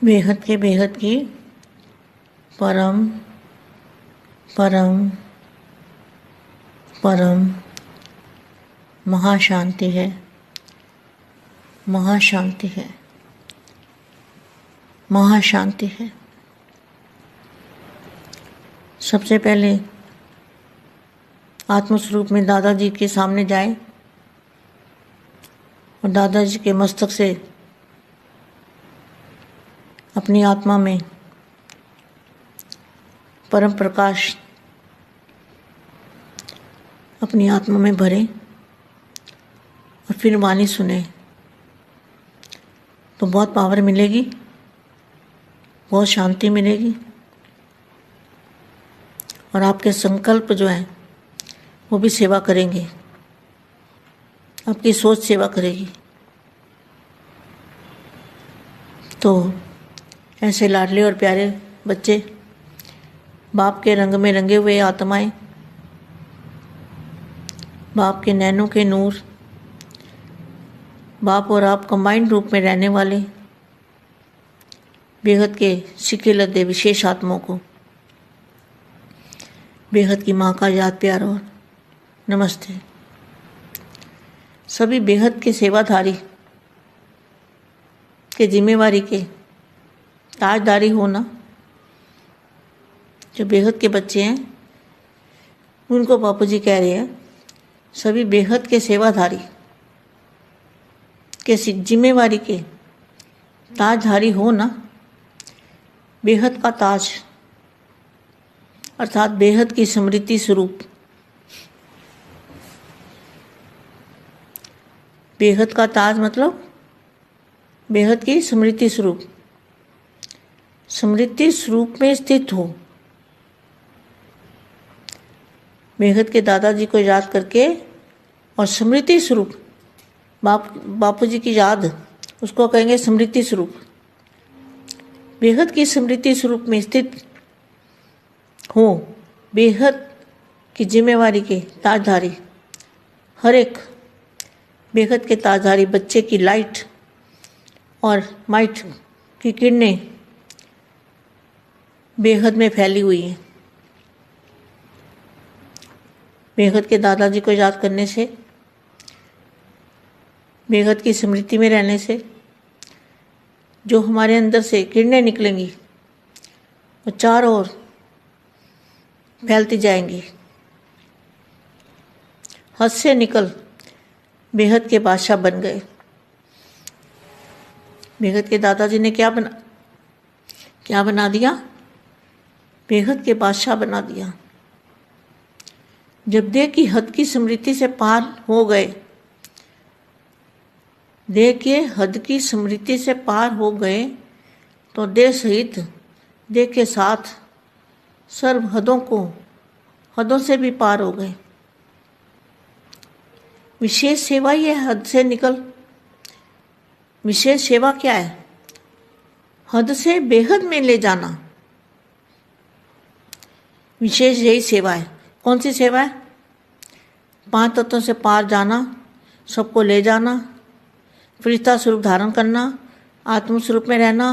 बेहद की परम परम परम महाशांति है, महाशांति है, महाशांति है। सबसे पहले आत्मस्वरूप में दादाजी के सामने जाए और दादाजी के मस्तक से अपनी आत्मा में परम प्रकाश अपनी आत्मा में भरें और फिर वाणी सुने तो बहुत पावर मिलेगी, बहुत शांति मिलेगी और आपके संकल्प जो हैं वो भी सेवा करेंगे, आपकी सोच सेवा करेगी। तो ऐसे लाडले और प्यारे बच्चे, बाप के रंग में रंगे हुए आत्माएं, बाप के नैनों के नूर, बाप और आप कंबाइंड रूप में रहने वाले बेहद के सिखे लदे विशेष आत्माओं को बेहद की माँ का याद प्यार और नमस्ते। सभी बेहद के सेवाधारी के जिम्मेवारी के ताजदारी होना, जो बेहद के बच्चे हैं उनको बापू जी कह रहे हैं, सभी बेहद के सेवाधारी के जिम्मेवारी के ताजधारी हो ना। बेहद का ताज अर्थात बेहद की स्मृति स्वरूप, बेहद का ताज मतलब बेहद की स्मृति स्वरूप, स्मृति स्वरूप में स्थित हो। बेहद के दादाजी को याद करके और स्मृति स्वरूप बापू जी की याद, उसको कहेंगे स्मृति स्वरूप। बेहद की स्मृति स्वरूप में स्थित हो, बेहद की जिम्मेवारी के ताजधारी, हर एक बेहद के ताजधारी बच्चे की लाइट और माइट की किरणें बेहद में फैली हुई है। बेहद के दादाजी को याद करने से, बेहद की स्मृति में रहने से जो हमारे अंदर से किरणें निकलेंगी वो चारों ओर फैलती जाएंगी। हद से निकल बेहद के बादशाह बन गए। बेहद के दादाजी ने क्या बना दिया? बेहद के बादशाह बना दिया। जब देह की हद की स्मृति से पार हो गए, देह के हद की स्मृति से पार हो गए तो देह सहित देह के साथ सर्व हदों से भी पार हो गए। विशेष सेवा ही है हद से निकल। विशेष सेवा क्या है? हद से बेहद में ले जाना। विशेष यही सेवा है। कौन सी सेवा है? 5 तत्वों से पार जाना, सबको ले जाना, फरिश्ता स्वरूप धारण करना, आत्म स्वरूप में रहना,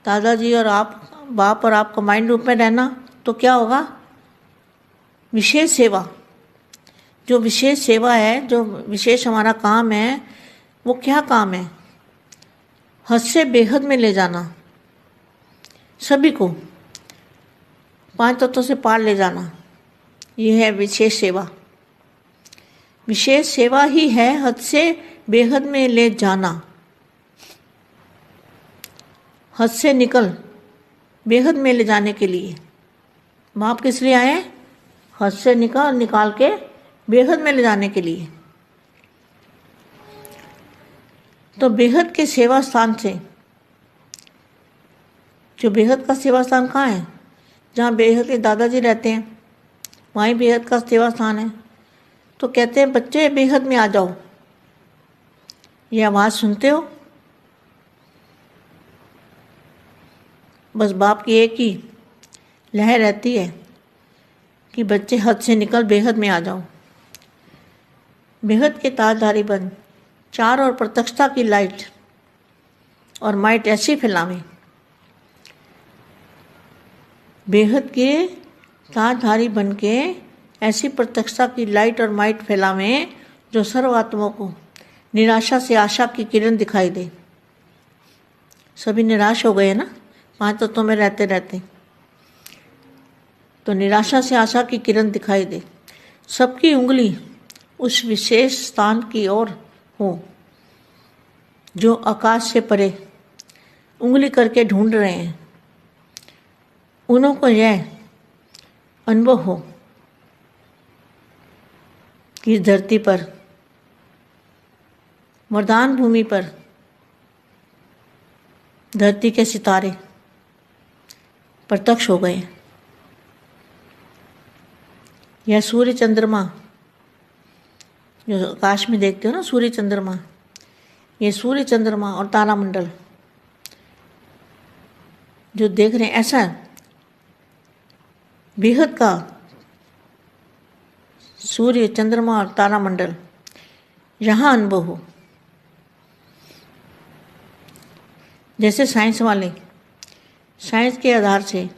दादाजी और आप, बाप और आप कंबाइंड रूप में रहना। तो क्या होगा? विशेष सेवा। जो विशेष सेवा है, जो विशेष हमारा काम है, वो क्या काम है? हद से बेहद में ले जाना, सभी को 5 तत्वों से पार ले जाना। यह है विशेष सेवा। विशेष सेवा ही है हद से बेहद में ले जाना। हद से निकल बेहद में ले जाने के लिए बाप किस लिए आए? हद से निकाल के बेहद में ले जाने के लिए। तो बेहद के सेवा स्थान से, जो बेहद का सेवा स्थान कहाँ है? जहाँ बेहद के दादाजी रहते हैं वहीं बेहद का सेवा स्थान है। तो कहते हैं बच्चे बेहद में आ जाओ। ये आवाज़ सुनते हो? बस बाप की एक ही लहर रहती है कि बच्चे हद से निकल बेहद में आ जाओ। बेहद के ताजधारी बन, चार और प्रत्यक्षता की लाइट और माइट ऐसी फैलावें बेहद के ताजधारी बन के ऐसी प्रत्यक्षता की लाइट और माइट फैलावें जो सर्व आत्माओं को निराशा से आशा की किरण दिखाई दे। सभी निराश हो गए ना 5 तत्वों में रहते रहते, तो निराशा से आशा की किरण दिखाई दे। सबकी उंगली उस विशेष स्थान की ओर हो जो आकाश से परे उंगली करके ढूंढ रहे हैं। उन्हों को यह अनुभव हो कि इस धरती पर, वरदान भूमि पर, धरती के सितारे प्रत्यक्ष हो गए। यह सूर्य चंद्रमा जो आकाश में देखते हो ना, सूर्य चंद्रमा, ये सूर्य चंद्रमा और तारामंडल जो देख रहे हैं, ऐसा बेहद का सूर्य चंद्रमा और तारामंडल यहाँ अनुभव हो। जैसे साइंस वाले साइंस के आधार से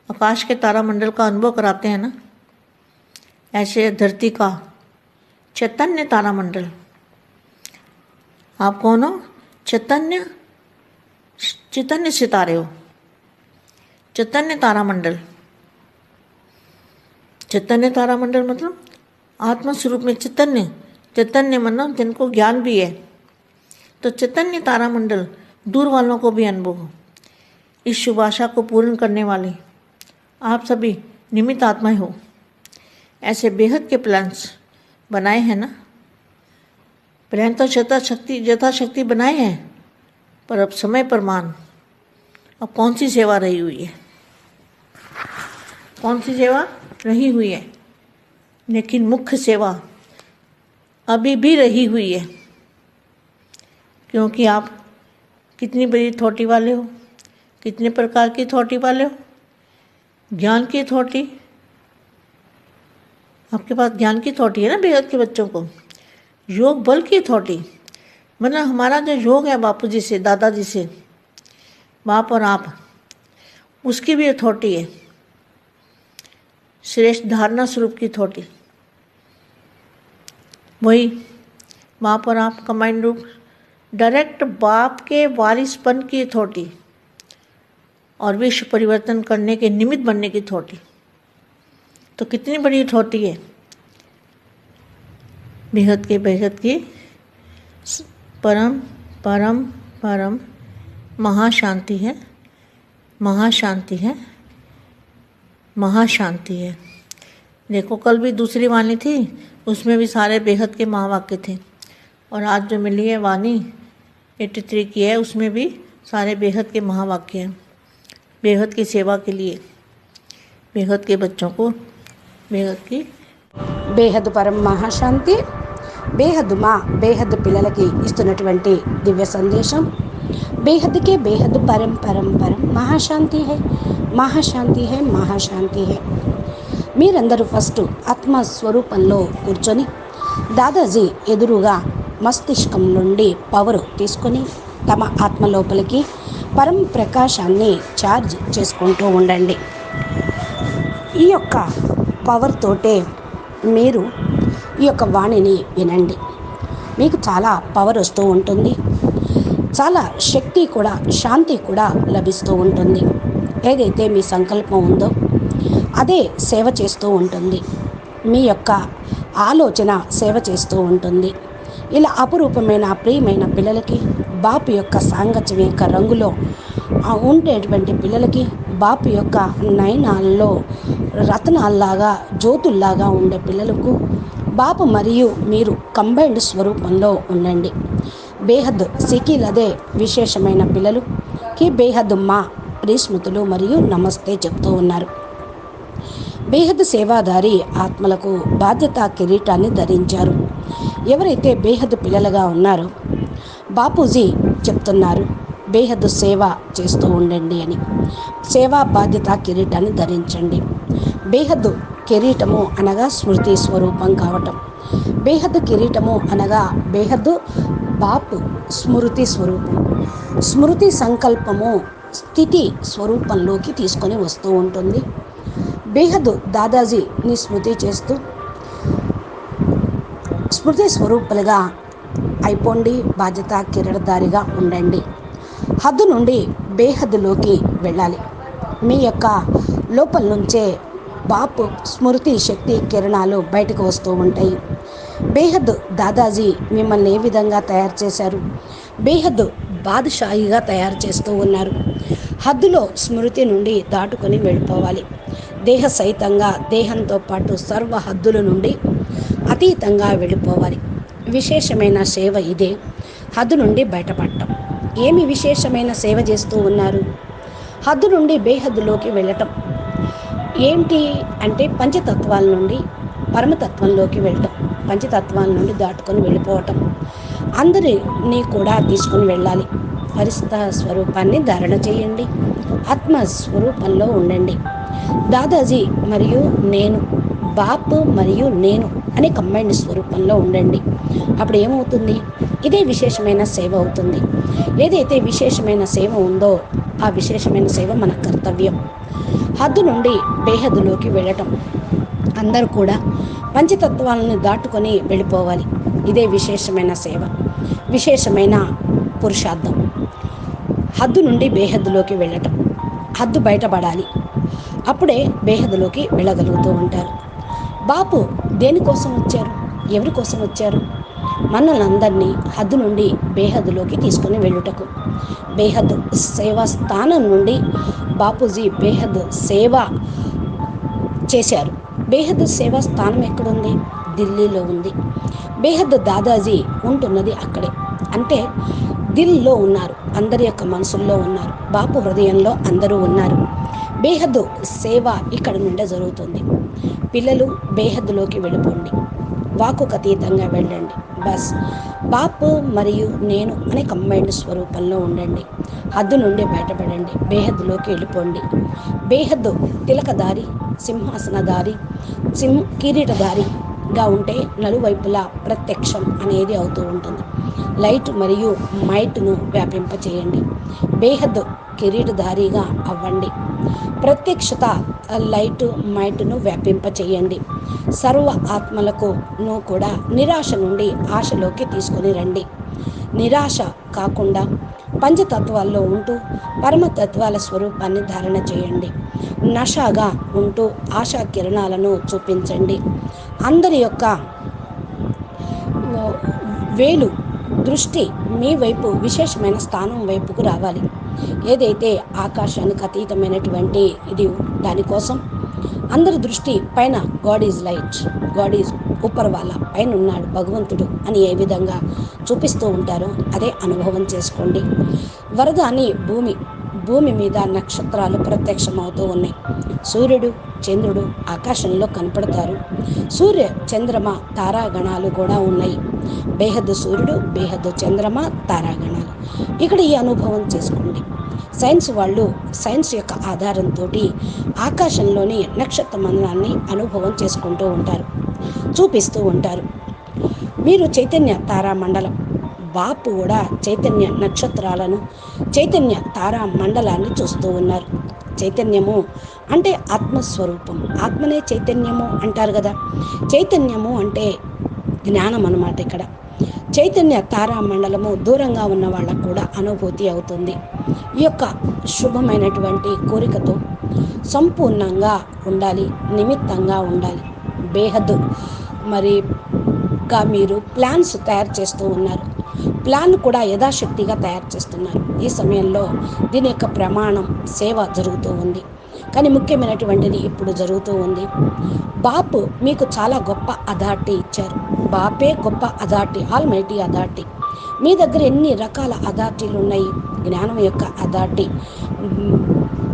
आकाश के तारामंडल का अनुभव कराते हैं ना, ऐसे धरती का चैतन्य तारामंडल। आप कौन हो? चैतन्य सितारे हो, चैतन्य तारामंडल। चैतन्य तारामंडल मतलब आत्मा स्वरूप में चैतन्य मतलब जिनको ज्ञान भी है। तो चैतन्य तारामंडल दूर वालों को भी अनुभव हो। इस शुभ आशा को पूर्ण करने वाले आप सभी निमित्त आत्माएं हो। ऐसे बेहद के प्लान्स बनाए हैं ना। प्लान तो यथाशक्ति बनाए हैं, पर अब समय पर मान। अब कौन सी सेवा रही हुई है? कौन सी सेवा रही हुई है? लेकिन मुख्य सेवा अभी भी रही हुई है, क्योंकि आप कितनी बड़ी थॉटी वाले हो, कितने प्रकार की थॉटी वाले हो। ज्ञान की थॉटी, आपके पास ज्ञान की थॉटी है ना बेहद के बच्चों को। योग बल की थॉटी, मतलब हमारा जो योग है बापू जी से, दादाजी से, बाप और आप, उसकी भी अथॉरिटी है। श्रेष्ठ धारणा स्वरूप की अथॉरिटी, वही बाप और आप कंबाइंड रूप डायरेक्ट बाप के वारिसपन की अथॉरिटी और विश्व परिवर्तन करने के निमित्त बनने की अथॉरिटी। तो कितनी बड़ी अथॉरिटी है। बेहद की परम परम परम महाशांति है, महाशांति है, महाशांति है। देखो कल भी दूसरी वाणी थी, उसमें भी सारे बेहद के महावाक्य थे, और आज जो मिली है वाणी 83 की है, उसमें भी सारे बेहद के महावाक्य हैं। बेहद की सेवा के लिए, बेहद के बच्चों को बेहद की బేహద్ పరం మహాశాంతి బేహద్ మా బేహద్ పిల్లలకి ఇస్తున్నటువంటి దివ్య సందేశం బేహద్కే బేహద్ పరం పరం పరం మహాశాంతి హై మహాశాంతి హై మహాశాంతి హై. మీరందరూ ఫస్ట్ ఆత్మస్వరూపంలో కూర్చొని దాదాజీ ఎదురుగా మస్తిష్కం నుండి పవర్ తీసుకొని తమ ఆత్మ లోపలికి పరం ప్రకాశాన్ని ఛార్జ్ చేసుకుంటూ ఉండండి. ఈ యొక్క పవర్ తోటే మీరు ఈ యొక్క వాణిని వినండి. మీకు చాలా పవర్ వస్తూ ఉంటుంది, చాలా శక్తి కూడా, శాంతి కూడా లభిస్తూ ఉంటుంది. ఏదైతే మీ సంకల్పం ఉందో అదే సేవ చేస్తూ ఉంటుంది. మీ యొక్క ఆలోచన సేవ చేస్తూ ఉంటుంది. ఇలా అపురూపమైన ప్రియమైన పిల్లలకి బాపు యొక్క సాంగత్యం యొక్క రంగులో ఉండేటువంటి పిల్లలకి బాపు యొక్క నయనాల్లో రత్నాల్లాగా జ్యోతుల్లాగా ఉండే పిల్లలకు బాపు మరియు మీరు కంబైన్డ్ స్వరూపంలో ఉండండి. బేహద్ సికీలదే విశేషమైన పిల్లలుకి బేహద్ మా ప్రియస్మృతులు మరియు నమస్తే చెప్తూ ఉన్నారు. బేహద్ సేవాదారి ఆత్మలకు బాధ్యతా కిరీటాన్ని ధరించారు. ఎవరైతే బేహద్ పిల్లలుగా ఉన్నారో బాపూజీ చెప్తున్నారు బేహద్ సేవ చేస్తూ ఉండండి అని. సేవా బాధ్యతా కిరీటాన్ని ధరించండి. బేహద్ కిరీటము అనగా స్మృతి స్వరూపం కావటం. బేహద్ కిరీటము అనగా బేహద్ బాపు స్మృతి స్వరూపం. స్మృతి సంకల్పము స్థితి స్వరూపంలోకి తీసుకొని వస్తూ ఉంటుంది. బేహద్ దాదాజీని స్మృతి చేస్తూ స్మృతి స్వరూపులుగా అయిపోండి, బాధ్యత కిరీటధారిగా ఉండండి. హద్దు నుండి బేహద్దులోకి వెళ్ళాలి. మీ యొక్క లోపల నుంచే బాపు స్మృతి శక్తి కిరణాలు బయటకు వస్తూ ఉంటాయి. బేహద్ దాదాజీ మిమ్మల్ని ఏ విధంగా తయారు చేశారు? బేహద్ బాదుషాయిగా తయారు చేస్తూ ఉన్నారు. హద్దులో స్మృతి నుండి దాటుకొని వెళ్ళిపోవాలి. దేహ సహితంగా దేహంతో పాటు సర్వ హద్దుల నుండి అతీతంగా వెళ్ళిపోవాలి. విశేషమైన సేవ ఇదే, హద్దు నుండి బయటపడటం. ఏమి విశేషమైన సేవ చేస్తూ ఉన్నారు? హద్దు నుండి బేహద్దులోకి వెళ్ళటం. ఏంటి అంటే పంచతత్వాల నుండి పరమతత్వంలోకి వెళ్ళటం, పంచతత్వాల నుండి దాటుకొని వెళ్ళిపోవటం. అందరినీ కూడా తీసుకుని వెళ్ళాలి. పరిస్థిత స్వరూపాన్ని ధారణ చేయండి. ఆత్మస్వరూపంలో ఉండండి. దాదాజీ మరియు నేను, బాపు మరియు నేను అనే కంబైండ్ స్వరూపంలో ఉండండి. అప్పుడు ఏమవుతుంది? ఇదే విశేషమైన సేవ అవుతుంది. ఏదైతే విశేషమైన సేవ ఉందో ఆ విశేషమైన సేవ మన కర్తవ్యం. హద్దు నుండి బేహద్దులోకి వెళ్ళటం. అందరూ కూడా పంచతత్వాలను దాటుకొని వెళ్ళిపోవాలి. ఇదే విశేషమైన సేవ, విశేషమైన పురుషార్థం. హద్దు నుండి బేహద్దులోకి వెళ్ళటం. హద్దు బయటపడాలి. అప్పుడే బేహద్దులోకి వెళ్ళగలుగుతూ ఉంటారు. బాపు దేనికోసం వచ్చారు? ఎవరి కోసం వచ్చారు? మనల్ని హద్దు నుండి బేహద్దులోకి తీసుకొని వెళ్ళుటకు. బేహద్ సేవా స్థానం నుండి బాపూజీ బేహద్ సేవ చేశారు. బేహద్ సేవా స్థానం ఎక్కడుంది? ఢిల్లీలో ఉంది. బేహద్ దాదాజీ ఉంటున్నది అక్కడే. అంటే దిల్లో ఉన్నారు, అందరి యొక్క మనసుల్లో ఉన్నారు. బాపు హృదయంలో అందరూ ఉన్నారు. బేహద్ సేవ ఇక్కడ నుండే జరుగుతుంది. పిల్లలు బేహద్దులోకి వెళ్ళిపోండి, వాకుకు అతీతంగా వెళ్ళండి. బస్ బాపు మరియు నేను అనే కంబైండ్ స్వరూపంలో ఉండండి. హద్దు నుండి బయటపడండి, బేహద్దులోకి వెళ్ళిపోండి. బేహద్ తిలకదారి, సింహాసనదారి, కిరీటధారిగా ఉంటే నలువైపులా ప్రత్యక్షం అనేది అవుతూ ఉంటుంది. లైట్ మరియు మైట్ను వ్యాపింపచేయండి. బేహద్ కిరీటధారిగా అవ్వండి. ప్రత్యక్షత లైట్ మైట్ను వ్యాపింపచేయండి. సర్వ ఆత్మలకును కూడా నిరాశ నుండి ఆశలోకి తీసుకొని రండి. నిరాశ కాకుండా పంచతత్వాల్లో ఉంటూ పరమతత్వాల స్వరూపాన్ని ధారణ చేయండి. నషగా ఉంటూ ఆశా కిరణాలను చూపించండి. అందరి యొక్క వేలు దృష్టి మీ వైపు విశేషమైన స్థానం వైపుకు రావాలి. ఏదైతే ఆకాశానికి అతీతమైనటువంటి ఇది, దానికోసం అందరి దృష్టి పైన god is light, god is ఊపర్ వాళ్ళ పైన ఉన్నాడు భగవంతుడు అని ఏ విధంగా చూపిస్తూ ఉంటారో అదే అనుభవం చేసుకోండి. వరద అని భూమి మీద నక్షత్రాలు ప్రత్యక్షమవుతూ ఉన్నాయి. సూర్యుడు, చంద్రుడు ఆకాశంలో కనపడతారు. సూర్య చంద్రమ తారాగణాలు కూడా ఉన్నాయి. బేహద్దు సూర్యుడు, బేహద్దు చంద్రమ, తారాగణాలు. ఇక్కడ ఈ అనుభవం చేసుకోండి. సైన్స్ వాళ్ళు సైన్స్ యొక్క ఆధారంతో ఆకాశంలోని నక్షత్ర మండలాన్ని అనుభవం చేసుకుంటూ ఉంటారు, చూపిస్తూ ఉంటారు. మీరు చైతన్య తారామండలం, బాపు కూడా చైతన్య నక్షత్రాలను, చైతన్య తారా మండలాన్ని చూస్తూ ఉన్నారు. చైతన్యము అంటే ఆత్మస్వరూపం. ఆత్మనే చైతన్యము అంటారు కదా. చైతన్యము అంటే జ్ఞానం అన్నమాట. ఇక్కడ చైతన్య తారా మండలము దూరంగా ఉన్న వాళ్ళకు కూడా అనుభూతి అవుతుంది. ఈ యొక్క శుభమైనటువంటి కోరికతో సంపూర్ణంగా ఉండాలి, నిమిత్తంగా ఉండాలి. బేహద్ మీరు ప్లాన్స్ తయారు చేస్తూ ఉన్నారు. ప్లాన్ కూడా యథాశక్తిగా తయారు చేస్తున్నారు. ఈ సమయంలో దీని యొక్క ప్రమాణం సేవ జరుగుతూ ఉంది. కానీ ముఖ్యమైనటువంటిది ఇప్పుడు జరుగుతూ ఉంది. బాపు మీకు చాలా గొప్ప అథారిటీ ఇచ్చారు. బాపే గొప్ప అథారిటీ, ఆల్మైటీ అథారిటీ. మీ దగ్గర ఎన్ని రకాల అథారిటీలు ఉన్నాయి? జ్ఞానం యొక్క అథారిటీ,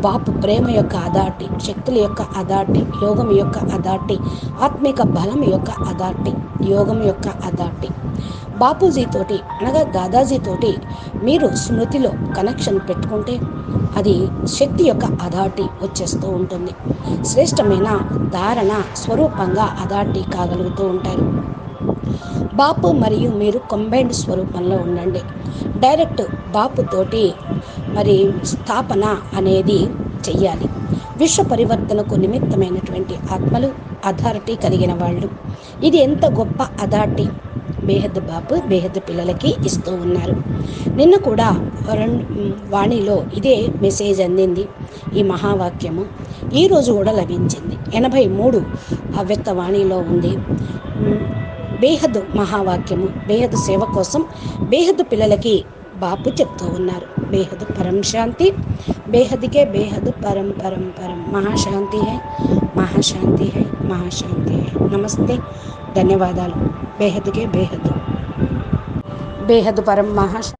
బాపు ప్రేమ యొక్క అథారిటీ, శక్తుల యొక్క అథారిటీ, యోగం యొక్క అథారిటీ, ఆత్మిక బలం యొక్క అథారిటీ, యోగం యొక్క అథారిటీ. బాపూజీతోటి అనగా దాదాజీతోటి మీరు స్మృతిలో కనెక్షన్ పెట్టుకుంటే అది శక్తి యొక్క అథారిటీ వచ్చేస్తూ ఉంటుంది. శ్రేష్టమైన ధారణ స్వరూపంగా అథారిటీ కాగలుగుతూ ఉంటారు. బాపు మరియు మీరు కంబైన్డ్ స్వరూపంలో ఉండండి. డైరెక్ట్ బాపుతోటి మరి స్థాపన అనేది చెయ్యాలి. విశ్వ పరివర్తనకు నిమిత్తమైనటువంటి ఆత్మలు, అథారిటీ కలిగిన వాళ్ళు. ఇది ఎంత గొప్ప అథారిటీ బేహద్ బాపు బేహద్ పిల్లలకి ఇస్తూ ఉన్నారు. నిన్న కూడా వాణిలో ఇదే మెసేజ్ అందింది, ఈ మహావాక్యము ఈరోజు కూడా లభించింది. 83 అవ్యక్త వాణిలో ఉంది. బేహద్ మహావాక్యము, బేహద్ సేవ కోసం బేహద్ పిల్లలకి బాపు చెప్తూ ఉన్నారు. బేహద్ పరం శాంతి, బేహద్కే బేహద్ పరం పరం పరం మహాశాంతి హై, మహాశాంతి హై, మహాశాంతి హై. నమస్తే, ధన్యవాదాలు. బేహద్కే బేహద్, బేహద్ పరం మహాశాంతి.